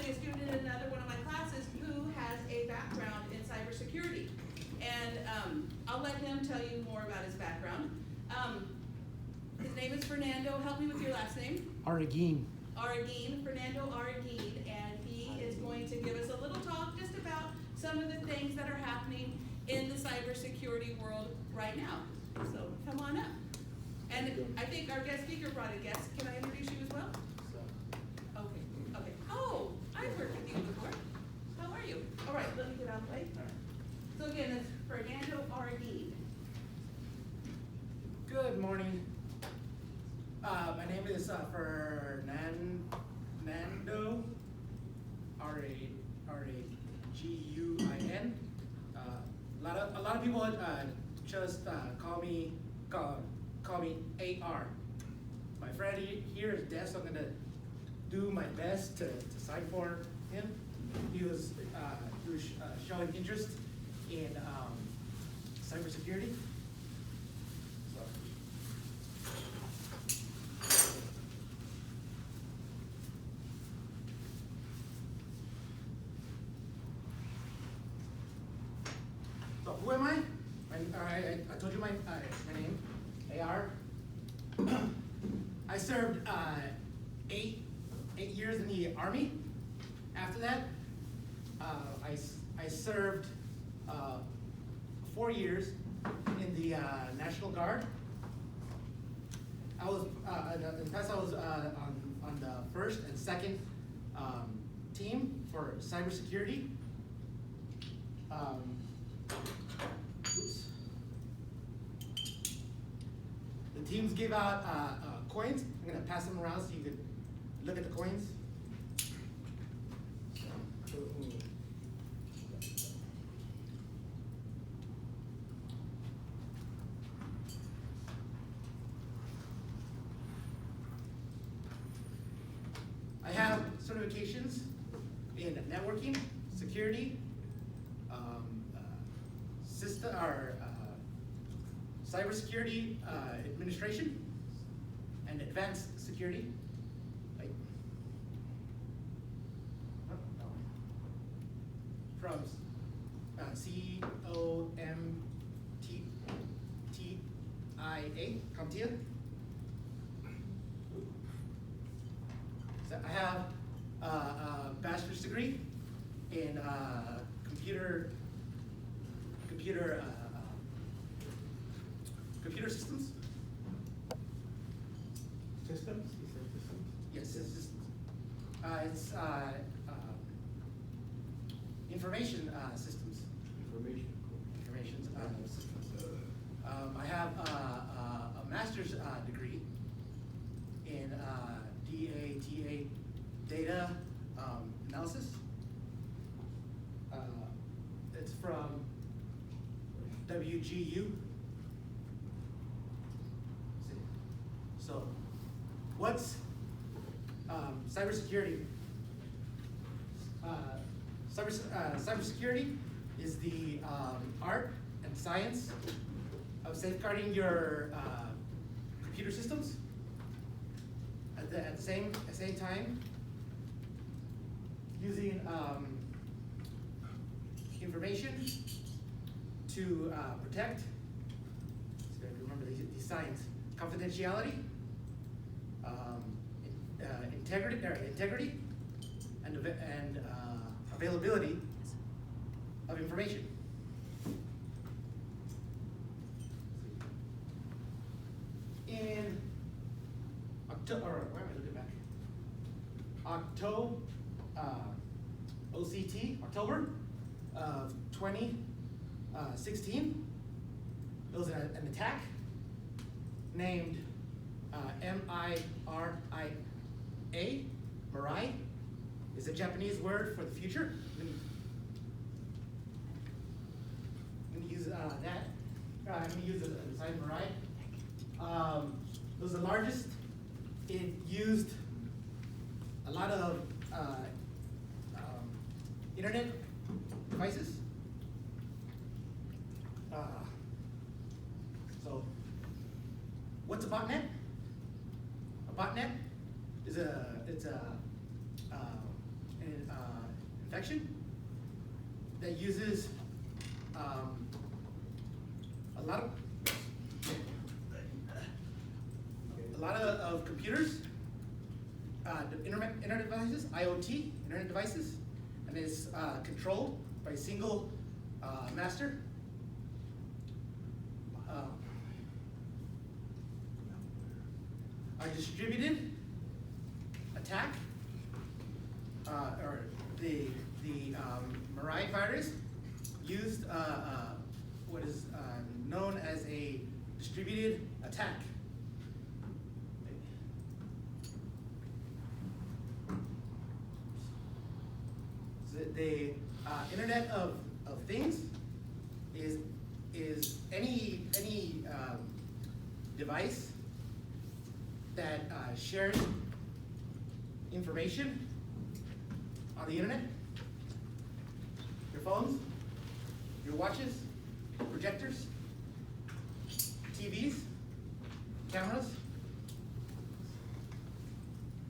actually a student in another one of my classes who has a background in cybersecurity. And I'll let him tell you more about his background. His name is Fernando. Help me with your last name. Arguin. Fernando Arguin, and he is going to give us a little talk just about some of the things that are happening in the cybersecurity world right now. So come on up. And I think our guest speaker brought a guest. Can I introduce you as well? Okay. Oh, I've worked with you before. How are you? All right, let me get out of the way. So again, it's Fernando Arguin. Good morning. My name is Fernando, R-A-G-U-I-N. A lot of people just call me AR. My friend here is deaf, so I'm gonna do my best to sign for him. He was showing interest in cybersecurity. So who am I? I told you my name, AR. I served 8 years in the Army. After that, I served 4 years in the National Guard. I was in the past I was on the first and second team for cybersecurity. Oops. The teams give out coins. I'm gonna pass them around so you can look at the coins. I have certifications in networking, security, system or cybersecurity administration, and advanced security. Right. From COMTIA, CompTIA. So I have a bachelor's degree in computer systems. Systems? You said systems? Yes, it's systems. It's information systems. Information. Information systems. I have a master's degree in DATA, data analysis. It's from WGU. So, what's cybersecurity? Cybersecurity is the art and science of safeguarding your computer systems. At the same time, using information to protect. So remember these signs: confidentiality, integrity, and availability of information. In October, where am I looking back? October of 2016, there was an attack named MIRIA. Mirai is a Japanese word for the future. I'm going to use that. I'm going to use the sign Mirai. It was the largest. It used a lot of internet devices. So, what's a botnet? A botnet is infection that uses a lot of computers, internet devices, IoT, internet devices, and is controlled by a single master. A distributed attack, or the Mirai virus used what is known as a distributed attack. So the Internet of Things is any device that shares information on the internet. Your phones, your watches, projectors, TVs, cameras.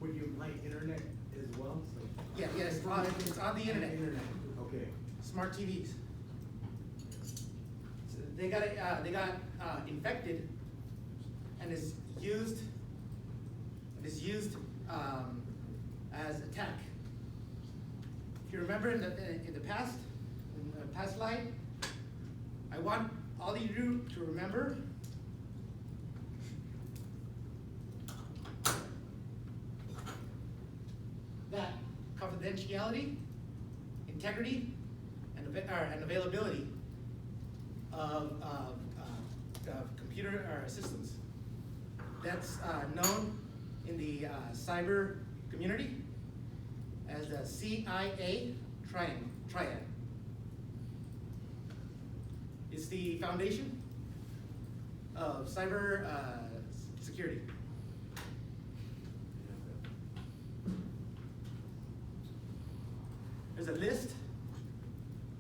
Would you like internet as well? So Yeah, it's on the internet. Okay. Smart TVs. So they got infected, and is used as attack. If you remember in the past slide, I want all of you to remember that confidentiality, integrity, and availability of computer systems. That's known in the cyber community as the CIA triad. It's the foundation of cyber security. There's a list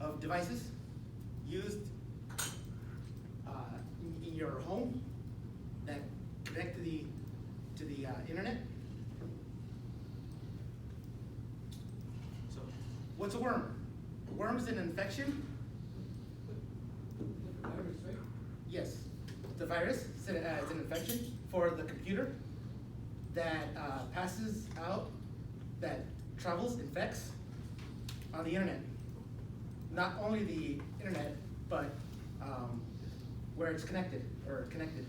of devices used in your home that connect to the internet. So, what's a worm? A worm is an infection. Virus, right? Yes, the virus is an infection for the computer that passes out, that travels, infects on the internet. Not only the internet, but where it's connected or connected.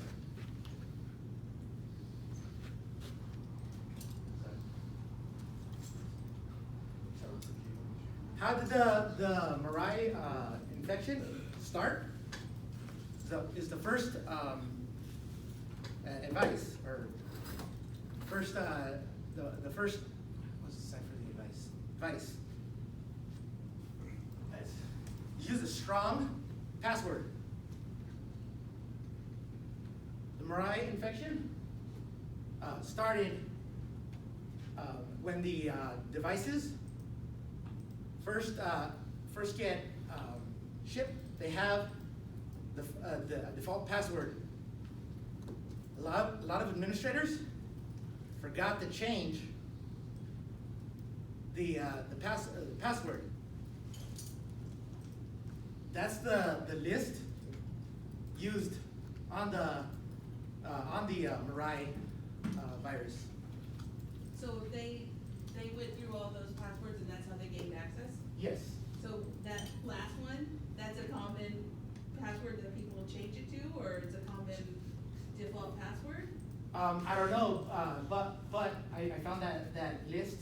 How did the Mirai infection start? Is the first advice, or first the first, what's the sign for the advice? Advice. Use a strong password. The Mirai infection started when the devices first get shipped. They have the default password. A lot of administrators forgot to change the password. That's the list used on the Mirai virus. So they went through all those passwords and that's how they gained access? Yes. So that last one, that's a common password that people will change it to, or it's a common default password? I don't know, but I found that list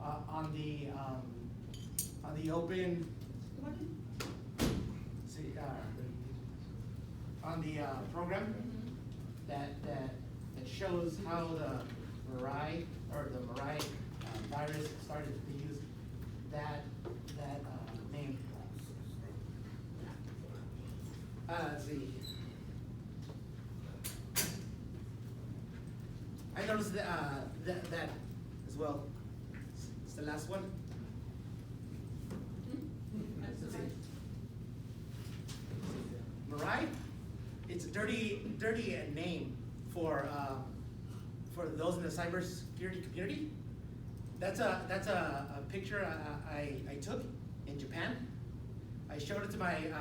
on the open. Come on in. See, on the program that shows how the Mirai virus started to use that name. Let's see. I noticed that as well. It's the last one. I'm Let's see. sorry. Mirai, it's a dirty name for those in the cybersecurity community. That's a picture I took in Japan. I showed it to my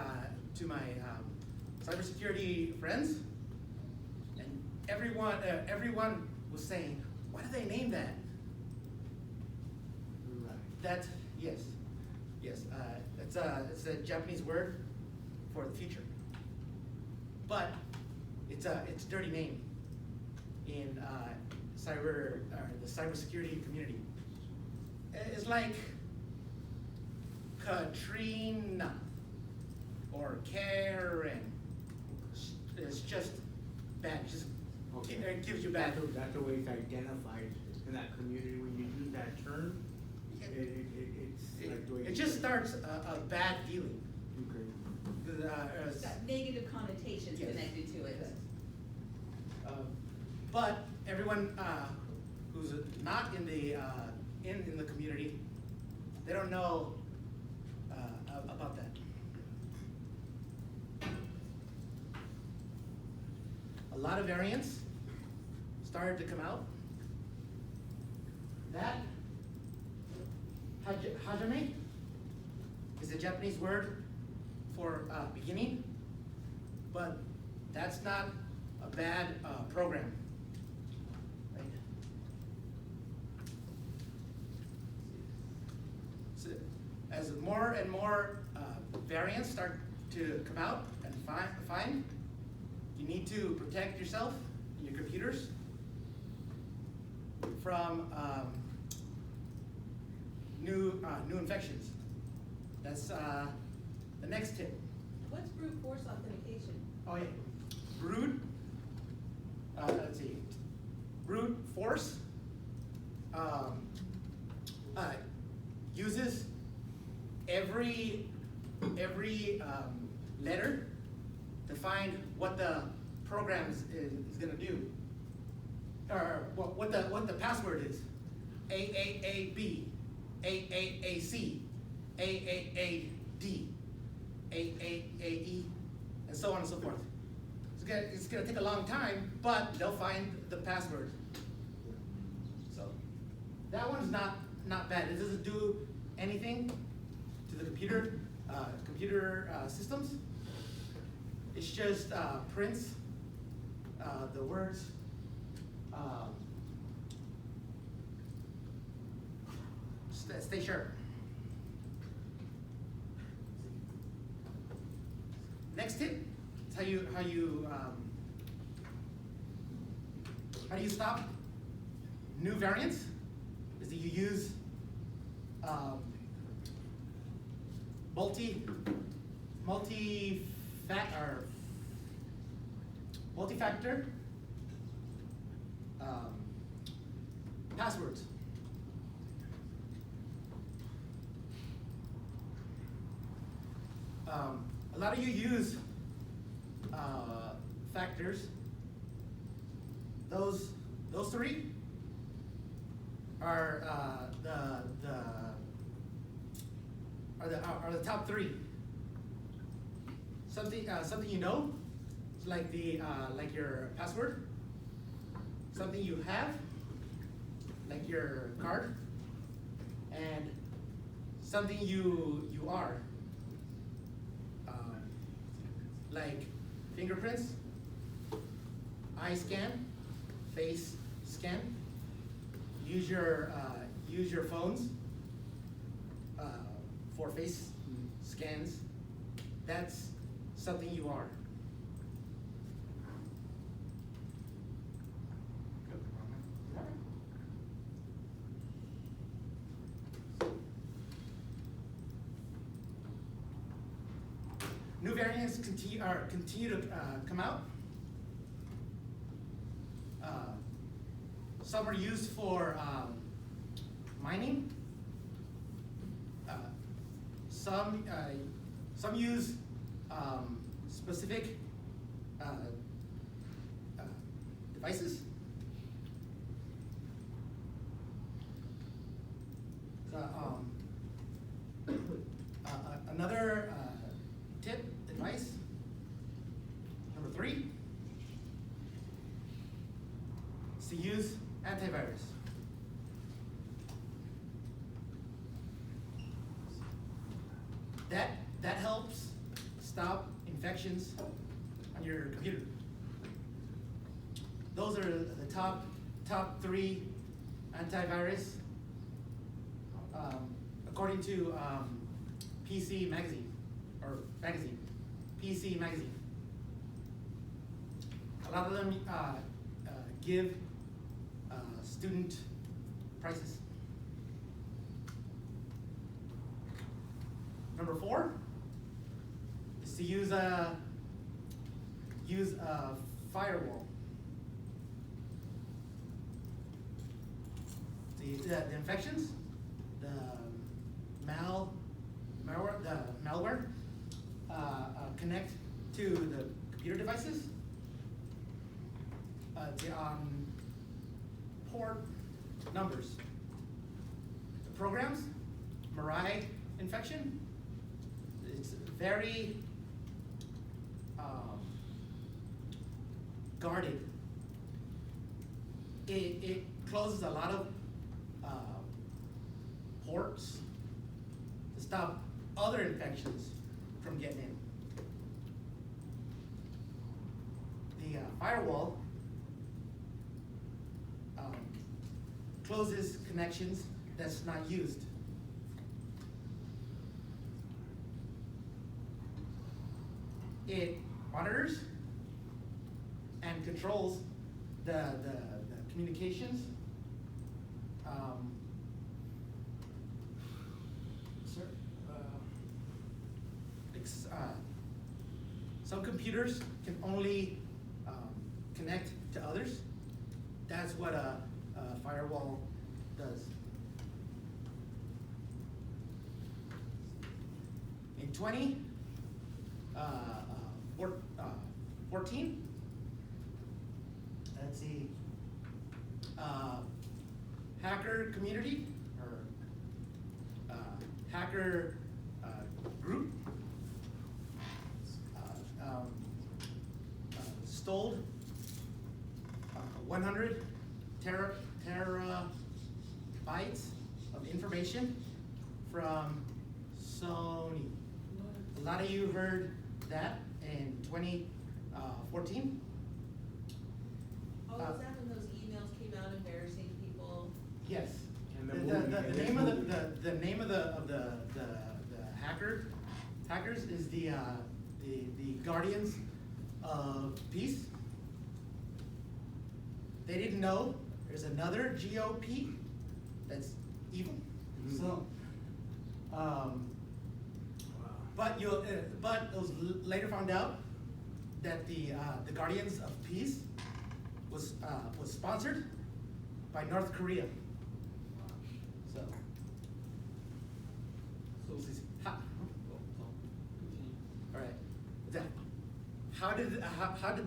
cybersecurity friends, and everyone was saying, "Why do they name that?" Right. That yes, it's a Japanese word for the future, but it's a dirty name in the cybersecurity community. It's like Katrina or Karen. It's just bad. It just Okay. it gives you bad. That's the way it's identified in that community. When you use that term, it's like the way. It just starts a bad feeling. Okay. It's got negative connotations Yes. connected to it. Yes. But everyone who's not in the community, they don't know about that. A lot of variants started to come out. That hajime is a Japanese word for beginning, but that's not a bad program. Right? So as more and more variants start to come out and find, you need to protect yourself and your computers from new infections. That's the next tip. What's brute force authentication? Oh yeah, let's see, brute force uses every letter to find what the program is going to do, or what the password is. AAAB, AAAC, AAAD, AAAE, and so on and so forth. It's gonna take a long time, but they'll find the password. So that one's not bad. It doesn't do anything to the computer systems. It's just prints the words. Stay sharp. Next tip is how do you stop new variants? Is that you use multi-factor passwords. A lot of you use factors. Those three are the top three. Something you know, like like your password. Something you have, like your card, and something you are, like fingerprints, eye scan, face scan. Use your phones for face scans. That's something you are. New variants continue to come out. Some are used for mining. Some use specific devices. Another tip, advice, number 3, is to use antivirus. That helps stop infections on your computer. Those are the top 3 antivirus according to PC Magazine, or magazine, PC Magazine. A lot of them give student prices. Number 4 is to use a firewall. The infections, the malware connect to the computer devices. Port numbers. The programs, Mirai infection. It's very guarded. It closes a lot of ports to stop other infections from getting in. The firewall closes connections that's not used. It monitors and controls the communications. Some computers can only connect to others. That's what a firewall does. In 2014, let's see, hacker community or hacker group stole 100 terabytes of information from Sony. A lot of you heard that in 2014. Oh, was that when those emails came out embarrassing people? Yes. And The the name movie. of the name of the hackers is the Guardians of Peace. They didn't know there's another GOP that's evil. Mhm. So, Wow. but it was later found out that the Guardians of Peace was sponsored by North Korea. So, all right. How did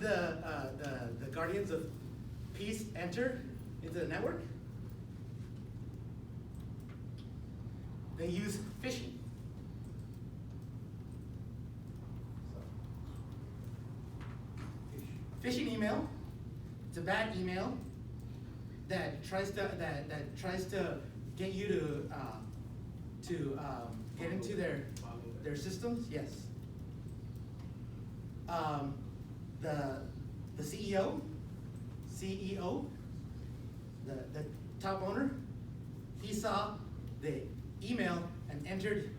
the Guardians of Peace enter into the network? They use phishing. Phishing email. It's a bad email that tries to get you to get into their systems. Yes. The CEO, the top owner, he saw the email and entered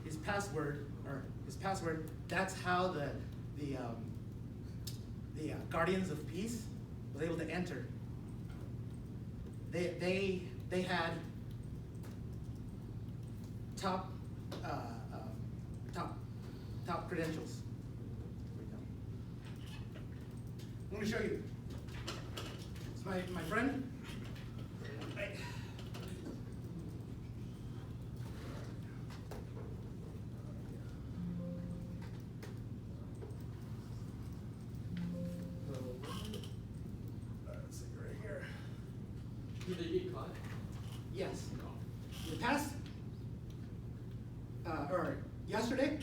his password. That's how the Guardians of Peace was able to enter. They had top credentials. I'm going to show you. It's my friend. Let's see right here. Did they get caught? Yes. In the past, or yesterday,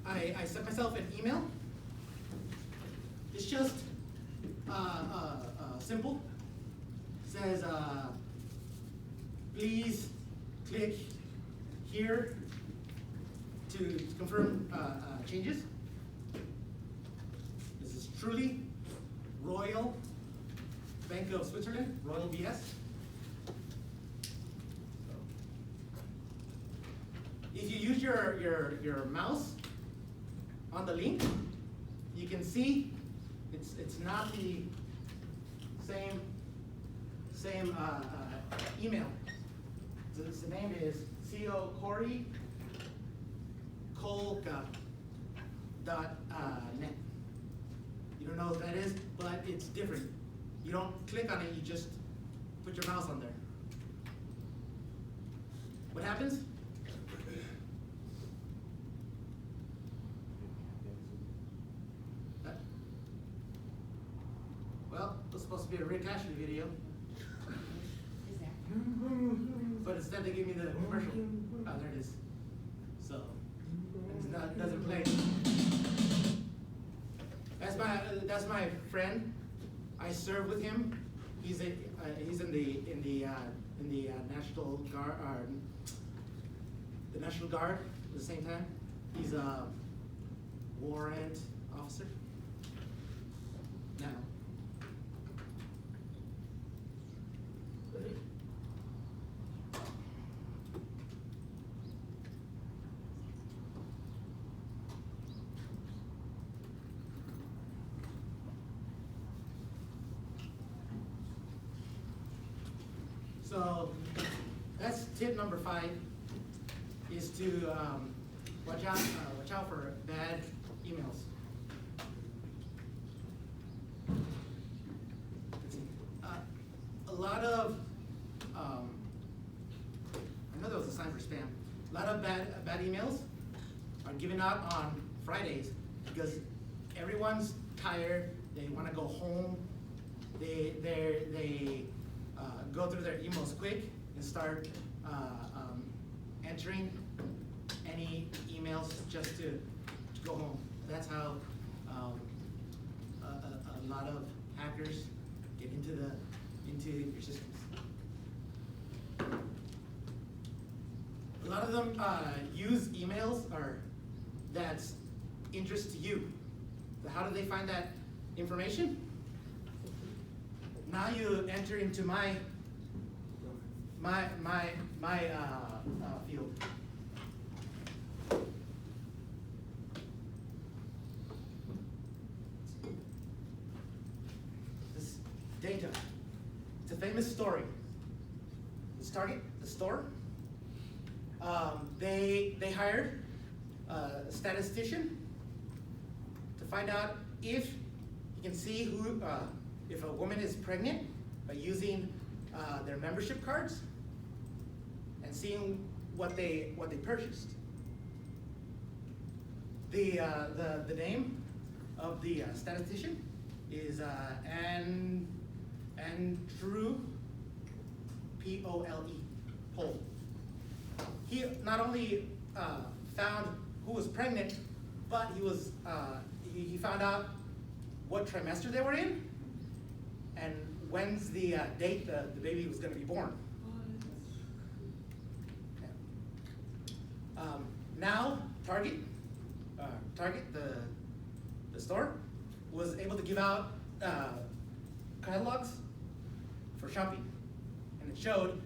I sent myself an email. It's just simple. It says, please click here to confirm changes. This is truly Royal Bank of Switzerland, Royal BS. So, if you use your mouse on the link, you can see it's not the same email. So the name is Corey Colca.net. You don't know what that is, but it's different. You don't click on it, you just put your mouse on there. What happens? Well, it was supposed to be a Rick Ashley video. But instead they give me the commercial. Oh, there it is. So, it doesn't play. That's my friend. I serve with him. He's in the National Guard, the National Guard at the same time. He's a warrant officer. Now. So that's tip number 5, is to watch out for bad emails. A lot of I know there was a sign for spam. A lot of bad emails are given out on Fridays because everyone's tired. They want to go home. They go through their emails quick and start entering any emails just to go home. That's how a lot of hackers get into your systems. A lot of them use emails that's interest to you. So how do they find that information? Now you enter into my field. This data. It's a famous story. This Target, the store, they hired a statistician to find out if you can see who, if a woman is pregnant by using their membership cards and seeing what they purchased. The name of the statistician is Andrew Pole. Pole. He not only found who was pregnant, but he found out what trimester they were in and when's the date the baby was going to be born. Now Target, the store, was able to give out catalogs for shopping, and it showed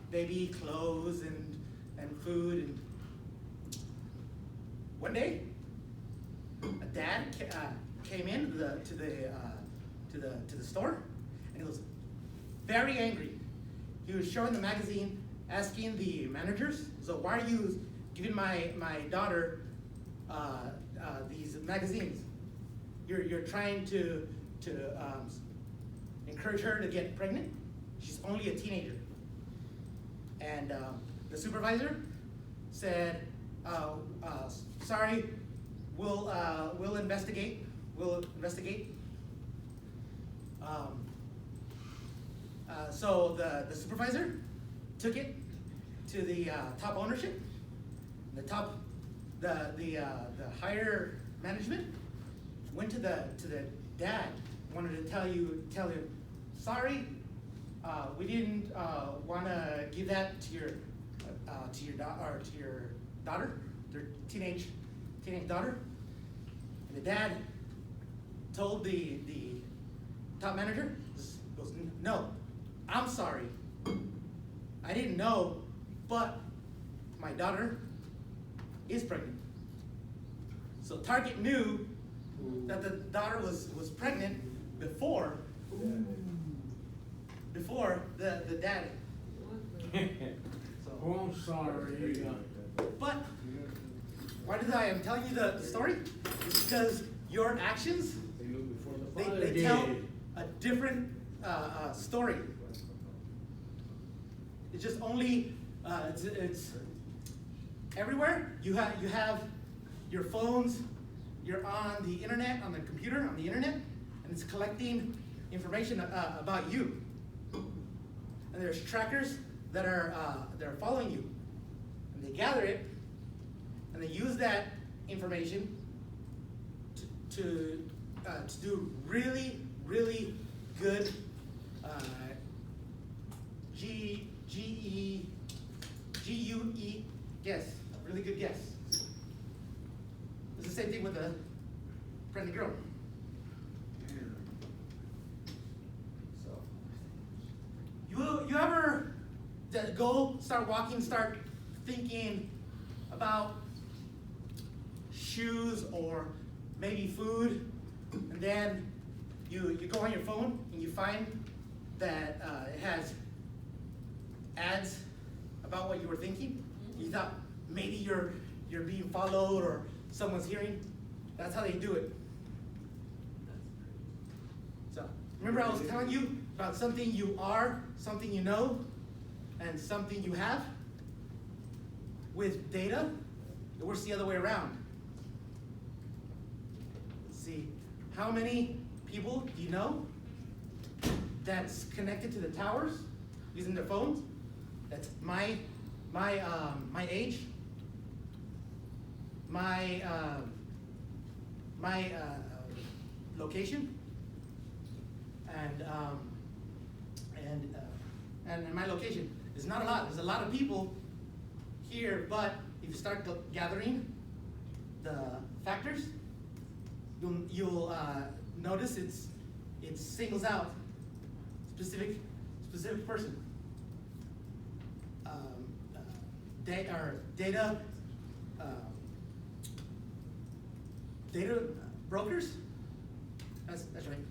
baby clothes and food. And one day, a dad came in to the store, and he was very angry. He was showing the magazine, asking the managers, "So why are you giving my daughter these magazines? You're trying to encourage her to get pregnant. She's only a teenager." And the supervisor said, "Sorry, we'll investigate. We'll investigate." So the supervisor took it to the top ownership. The higher management went to the dad, wanted to tell him, "Sorry, we didn't want to give that to your daughter. their teenage daughter, and the dad told the top manager, goes, no, I'm sorry, I didn't know, but my daughter is pregnant. So Target knew that the daughter was pregnant before the dad. So, Oh, I'm sorry. but why did I am telling you the story? It's because your actions, They knew before the father they did. tell a different story. It's just only it's everywhere. You have your phones. You're on the internet, on the computer, on the internet, and it's collecting information about you. And there's trackers that are following you, and they gather it, and they use that information to do really good GUE guess, really good guess. It's the same thing with the pregnant girl. So, you ever go start walking, start thinking about shoes or maybe food, and then you go on your phone and you find that it has ads about what you were thinking? You thought maybe you're being followed or someone's hearing. That's how they do it. So remember I was telling you about something you are, something you know, and something you have? With data, it works the other way around. Let's see, how many people do you know that's connected to the towers using their phones? That's my age, my location, and my location. There's not a lot. There's a lot of people here, but if you start gathering the factors, you'll notice it singles out specific person. Data brokers. That's right.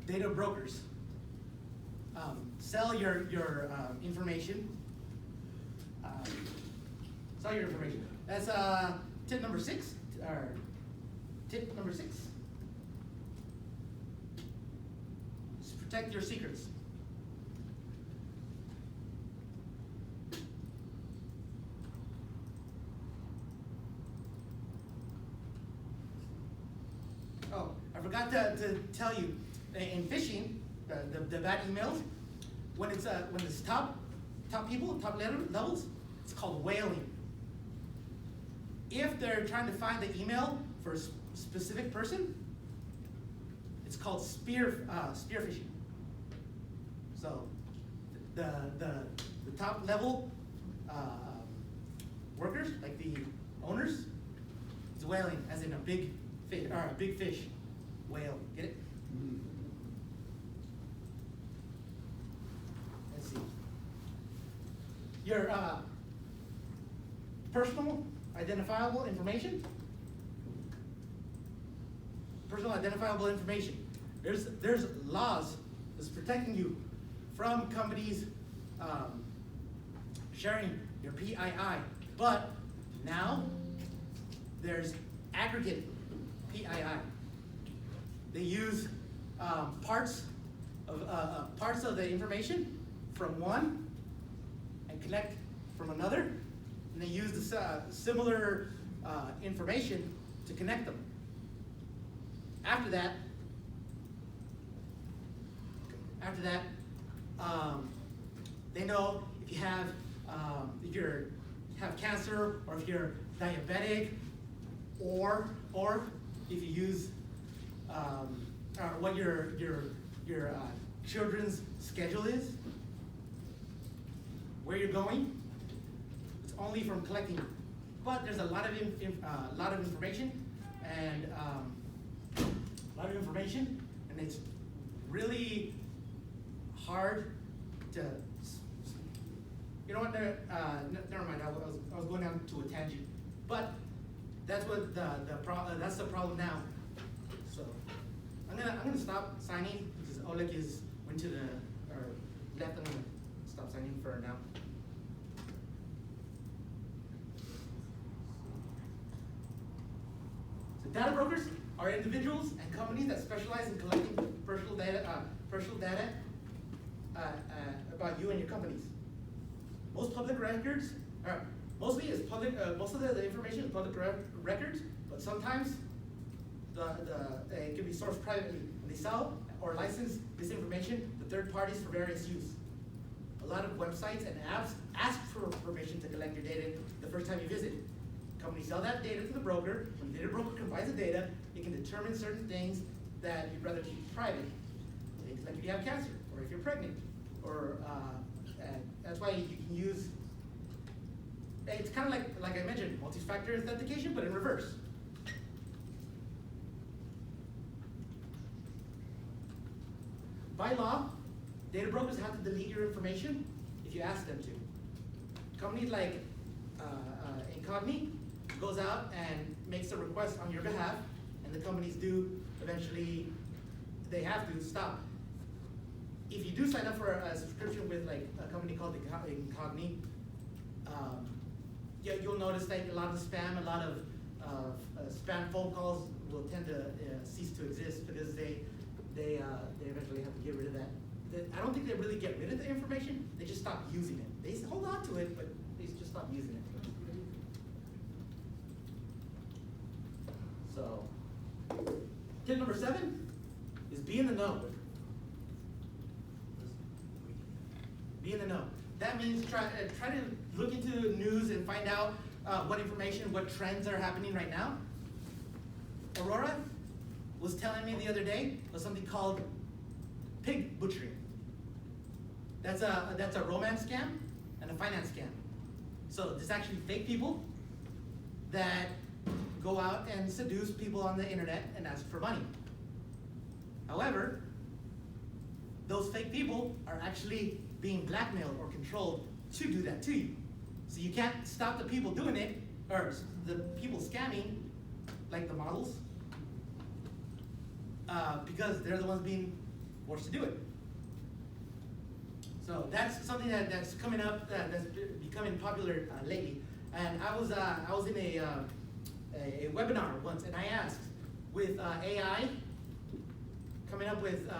Data brokers sell your information. Sell your information. That's tip number 6. Or tip number 6. Just protect your secrets. Oh, I forgot to tell you, in phishing, the bad emails, when it's top levels, it's called whaling. If they're trying to find the email for a specific person, it's called spear phishing. So the top level workers, like the owners, it's whaling, as in a big fish, or a big fish, whale. Get it? Let's see. Your personal identifiable information. Personal identifiable information. There's laws that's protecting you from companies sharing your PII, but now there's aggregate PII. They use parts of the information from one and connect from another, and they use the similar information to connect them. After that, they know if you have cancer, or if you're diabetic, or if you use or what your children's schedule is, where you're going. It's only from collecting. but there's a lot of information, and it's really hard to. You know what? Never mind. I was going down to a tangent, but that's what that's the problem now. So I'm gonna stop signing because Oleg went to the left. I'm gonna stop signing for now. So data brokers are individuals and companies that specialize in collecting personal data about you and your companies. Most public records, most of the information is public records, but sometimes it can be sourced privately. And they sell or license this information to third parties for various use. A lot of websites and apps ask for permission to collect your data the first time you visit. Companies sell that data to the broker. When the data broker combines the data, it can determine certain things that you'd rather keep private. Things like if you have cancer, or if you're pregnant, or that's why you can use, it's kind of like I mentioned, multi-factor authentication, but in reverse. By law, data brokers have to delete your information if you ask them to. Companies like Incogni goes out and makes a request on your behalf, and the companies do eventually, they have to stop. If you do sign up for a subscription with like a company called Incogni, you'll notice that a lot of spam, a lot of spam phone calls will tend to cease to exist because they eventually have to get rid of that. I don't think they really get rid of the information, they just stop using it. They hold on to it, but they just stop using it. So, tip number 7 is be in the know. Be in the know. That means try to look into the news and find out what information, what trends are happening right now. Aurora was telling me the other day of something called pig butchery. That's a romance scam and a finance scam. So there's actually fake people that go out and seduce people on the internet and ask for money. However, those fake people are actually being blackmailed or controlled to do that to you. So you can't stop the people doing it, or the people scamming, like the models, because they're the ones being forced to do it. So that's something that's coming up, that's becoming popular lately. And I was in a webinar once, and I asked, with AI coming up with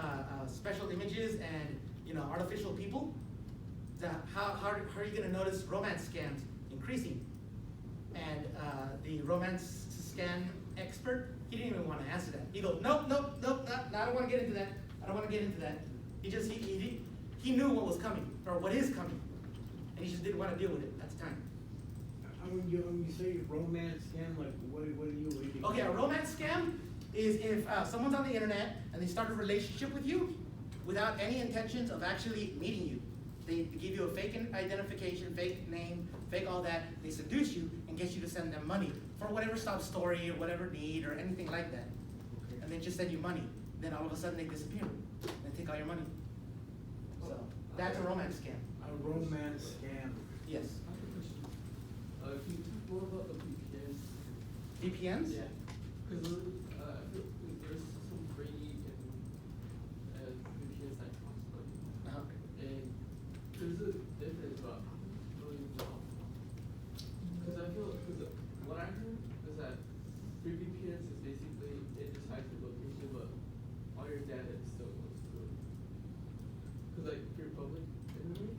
special images and artificial people, how are you going to notice romance scams increasing? And the romance scam expert, he didn't even want to answer that. He goes, nope, I don't want to get into that. I don't want to get into that. He knew what was coming, or what is coming, and he just didn't want to deal with it at the time. When you say romance scam, like what do you? Okay, a romance scam is if someone's on the internet and they start a relationship with you without any intentions of actually meeting you. They give you a fake identification, fake name, fake all that. They seduce you and get you to send them money for whatever sob story or whatever need or anything like that. Okay. And they just send you money. Then all of a sudden they disappear. They take all your money. So that's a romance scam. A romance scam. Yes. I have a question. Can you talk more about the VPNs? VPNs? Yeah. Because there's some brainy and VPN site possibly. And there's a difference about really well. Because I feel, because what I heard is that free VPNs is basically, it just hides your location, but all your data still goes through. Because like, through public internet?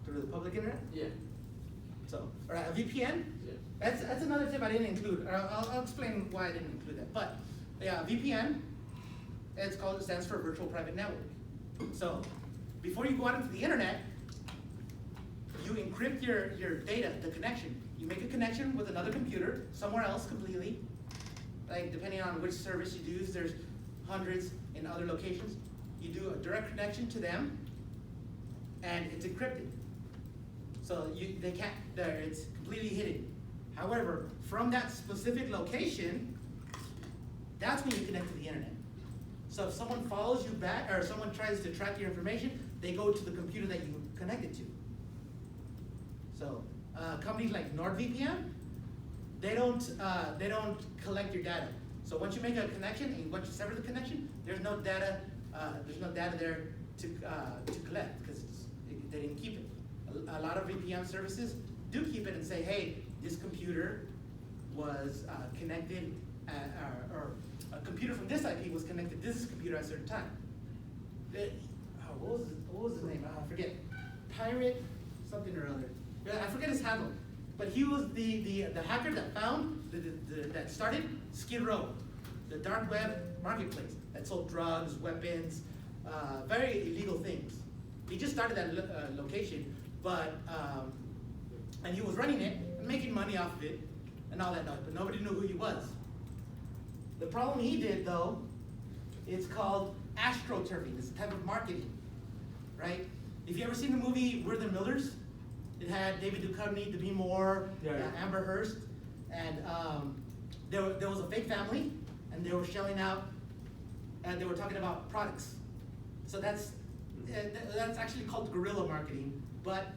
Through the public internet? Yeah. So, all right, a VPN? Yeah. That's another tip I didn't include. I'll explain why I didn't include that. But yeah, VPN, it stands for Virtual Private Network. So before you go out into the internet, you encrypt your data, the connection. You make a connection with another computer somewhere else completely. Like depending on which service you use, there's hundreds in other locations. You do a direct connection to them, and it's encrypted. So it's completely hidden. However, from that specific location, that's when you connect to the internet. So if someone follows you back, or someone tries to track your information, they go to the computer that you connected to. So companies like NordVPN, they don't collect your data. So once you make a connection and once you sever the connection, there's no data there to collect because they didn't keep it. A lot of VPN services do keep it and say, hey, this computer was connected, or a computer from this IP was connected to this computer at a certain time. What was his name? I forget. Pirate something or other. I forget his handle. But he was the hacker that found, that started Skid Row, the dark web marketplace that sold drugs, weapons, very illegal things. He just started that location, but and he was running it and making money off of it and all that, but nobody knew who he was. The problem he did, though, it's called astroturfing. It's a type of marketing, right? If you ever seen the movie We're the Millers, it had David Duchovny, Demi Moore, Amber Heard, and there was a fake family, and they were shelling out, and they were talking about products. So that's actually called guerrilla marketing, but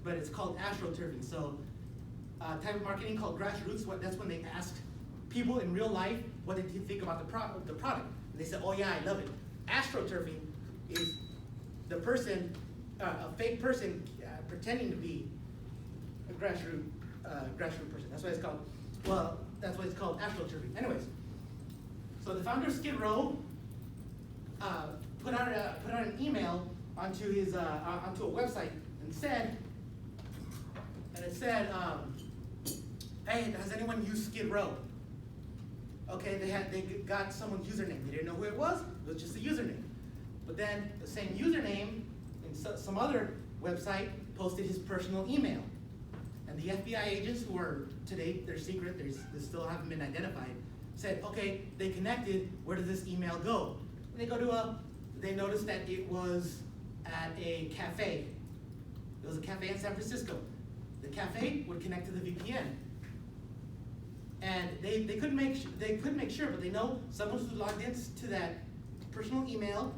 it's called astroturfing. So type of marketing called grassroots. That's when they asked people in real life what did you think about the product. And they said, oh yeah, I love it. Astroturfing is the person, a fake person pretending to be a grassroots person. That's why it's called. Well, that's why it's called astroturfing. Anyways, so the founder of Skid Row put out an email onto a website and said, hey, has anyone used Skid Row? Okay, they got someone's username. They didn't know who it was just a username. But then the same username in some other website posted his personal email. And the FBI agents, who are today, they're secret, they still haven't been identified, said, okay, they connected, where does this email go? And they noticed that it was at a cafe. It was a cafe in San Francisco. The cafe would connect to the VPN. And they couldn't make sure, but they know someone who logged into that personal email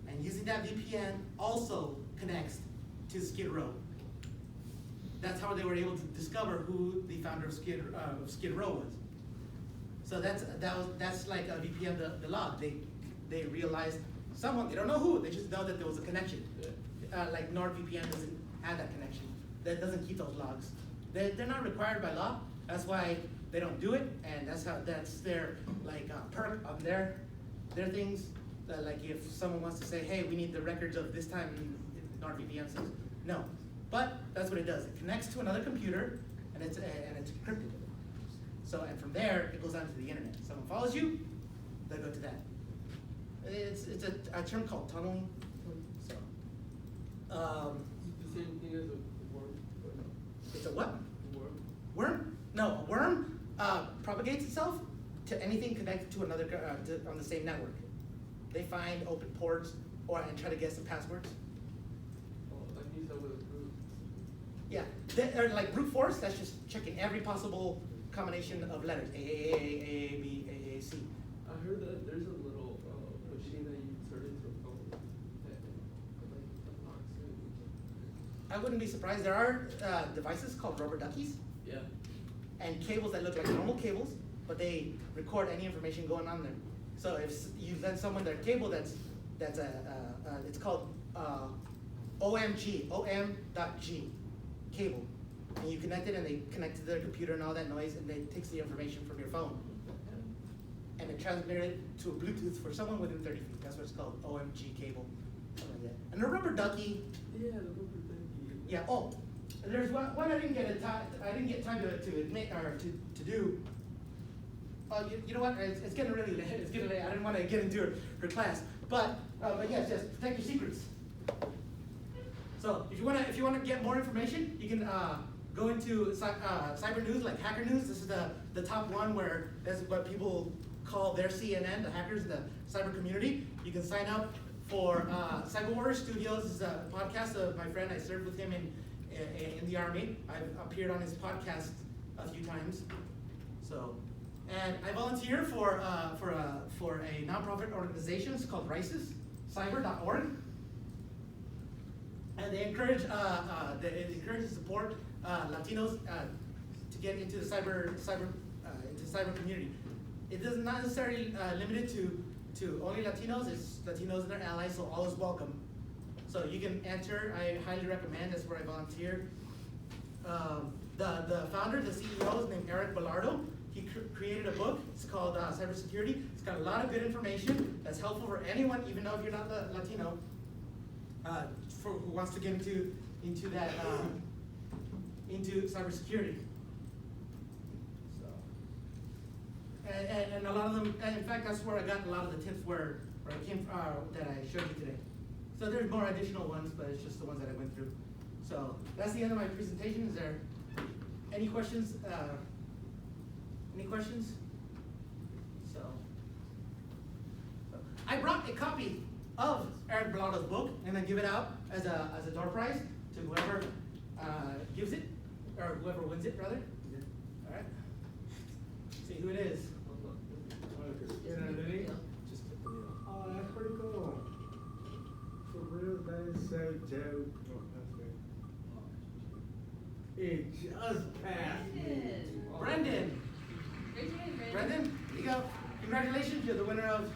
and using that VPN also connects to Skid Row. That's how they were able to discover who the founder of Skid Row was. So that's like a VPN the log. They realized someone, they don't know who, they just know that there was a connection. Like NordVPN doesn't have that connection. That doesn't keep those logs. They're not required by law. That's why they don't do it, and that's their perk of their things. Like if someone wants to say, hey, we need the records of this time, NordVPN says no. But that's what it does. It connects to another computer, and it's encrypted. So, and from there, it goes onto the internet. Someone follows you, they go to that. It's a term called tunneling. So, The same thing as a worm. it's a what? Worm. Worm? No, a worm propagates itself to anything connected to another on the same network. They find open ports and try to guess the passwords. Oh, like you said with a group. Yeah, or like brute force. That's just checking every possible combination of letters: A, B, A, C. I heard that there's a little machine that you insert into a phone that like unlocks it. I wouldn't be surprised. There are devices called rubber duckies Yeah. and cables that look like normal cables, but they record any information going on there. So if you send someone their cable it's called OM.G cable, and you connect it, and they connect to their computer and all that noise, and it takes the information from your phone, and it transmits it to a Bluetooth for someone within 30 feet. That's what it's called, OMG cable, something like that. And the rubber ducky. Yeah, the rubber ducky. Yeah. Oh, there's one I didn't get time to admit or to do. You know what? It's getting really late. It's getting late. I didn't want to get into her class, but yes, protect your secrets. So if you want to get more information, you can go into cyber news like Hacker News. This is the top one where that's what people call their CNN, the hackers, the cyber community. You can sign up for Cyber Warrior Studios. This is a podcast of my friend. I served with him in the Army. I've appeared on his podcast a few times. So, and I volunteer for a nonprofit organization. It's called RISES, cyber.org. And they encourage and support Latinos to get into the cyber community. It is not necessarily limited to only Latinos. It's Latinos and their allies, so all is welcome. So you can enter. I highly recommend. That's where I volunteer. The founder, the CEO, is named Eric Bellardo. He created a book. It's called Cybersecurity. It's got a lot of good information that's helpful for anyone, even though if you're not Latino, who wants to get into that into cybersecurity. So, and a lot of them, and in fact, that's where I got a lot of the tips where I came that I showed you today. So there's more additional ones, but it's just the ones that I went through. So that's the end of my presentation. Is there any questions? Any questions? So I brought a copy of Eric Bellardo's book, and I give it out as a door prize to whoever gives it, or whoever wins it, rather. All right. See who it is. Just put the name. Oh, that's pretty cool. For real, that is so dope. Oh, that's great. It just passed me. Brendan. Raise your hand, Brandon. Brendan, here you go. Congratulations, you're the winner of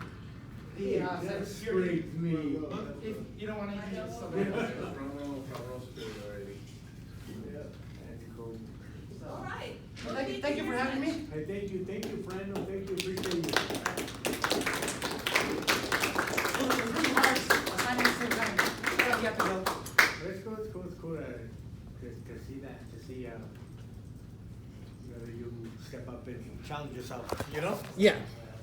the It just cybersecurity scraped me. book. If you don't want to use Yeah, somebody else. that's cool. So, All right. well, thank you for very having much. me. Hey, thank you, Fresno, thank you, appreciate you. It was really hard assigning at the same time. You have to go. It's cool to see that, whether you step up and challenge yourself, you know? Yeah.